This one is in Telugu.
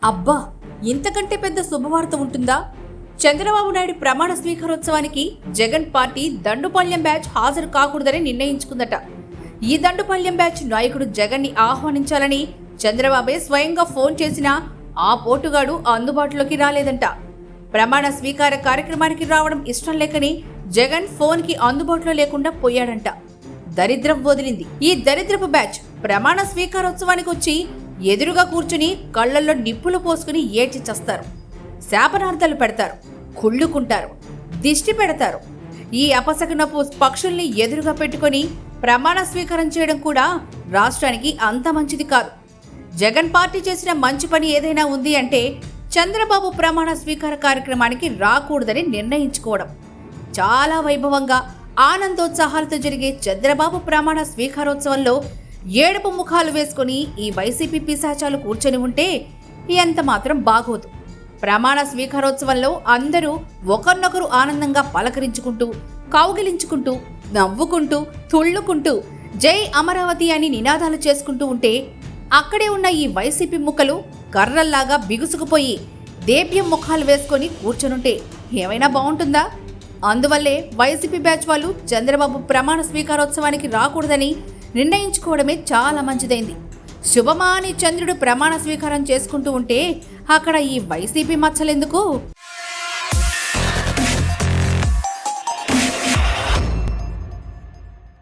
అబ్బా, ఇంతకంటే పెద్ద శుభవార్త ఉంటుందా? చంద్రబాబు నాయుడు ప్రమాణ స్వీకారోత్సవానికి జగన్ పార్టీ దండుపాళ్యం బ్యాచ్ హాజరు కాకూడదని నిర్ణయించుకుందట. ఈ దండుపాళ్యం బ్యాచ్ నాయకుడు జగన్ ని ఆహ్వానించాలని చంద్రబాబే స్వయంగా ఫోన్ చేసినా ఆ పోటుగాడు అందుబాటులోకి రాలేదంట. ప్రమాణ స్వీకార కార్యక్రమానికి రావడం ఇష్టం లేకని జగన్ ఫోన్ కి అందుబాటులో లేకుండా పోయాడంట. దరిద్రం వదిలింది. ఈ దరిద్రపు బ్యాచ్ ప్రమాణ స్వీకారోత్సవానికి వచ్చి ఎదురుగా కూర్చుని కళ్లల్లో నిప్పులు పోసుకుని ఏడ్చి చస్తారు. శాపనార్థాలు పెడతారు, కుళ్ళుకుంటారు, దిష్టి పెడతారు. ఈ అపశకునపు పక్షుల్ని ఎదురుగా పెట్టుకుని ప్రమాణ స్వీకారం చేయడం కూడా రాష్ట్రానికి అంత మంచిది కాదు. జగన్ పార్టీ చేసిన మంచి పని ఏదైనా ఉంది అంటే చంద్రబాబు ప్రమాణ స్వీకార కార్యక్రమానికి రాకూడదని నిర్ణయించుకోవడం. చాలా వైభవంగా ఆనందోత్సాహాలతో జరిగే చంద్రబాబు ప్రమాణ స్వీకారోత్సవంలో ఏడుపు ముఖాలు వేసుకుని ఈ వైసీపీ పిశాచాలు కూర్చొని ఉంటే ఎంత మాత్రం బాగోదు. ప్రమాణ స్వీకారోత్సవంలో అందరూ ఒకరినొకరు ఆనందంగా పలకరించుకుంటూ, కౌగిలించుకుంటూ, నవ్వుకుంటూ, తుళ్ళుకుంటూ జై అమరావతి అని నినాదాలు చేసుకుంటూ ఉంటే అక్కడే ఉన్న ఈ వైసీపీ ముక్కలు కర్రల్లాగా బిగుసుకుపోయి దేభ్యం ముఖాలు వేసుకొని కూర్చొనుంటే ఏమైనా బాగుంటుందా? అందువల్లే వైసీపీ బ్యాచ్ వాళ్ళు చంద్రబాబు ప్రమాణ స్వీకారోత్సవానికి రాకూడదని నిర్ణయించుకోవడమే చాలా మంచిదైంది. శుభమా అని చంద్రుడు ప్రమాణ స్వీకారం చేసుకుంటూ ఉంటే అక్కడ ఈ వైసీపీ మచ్చలెందుకు?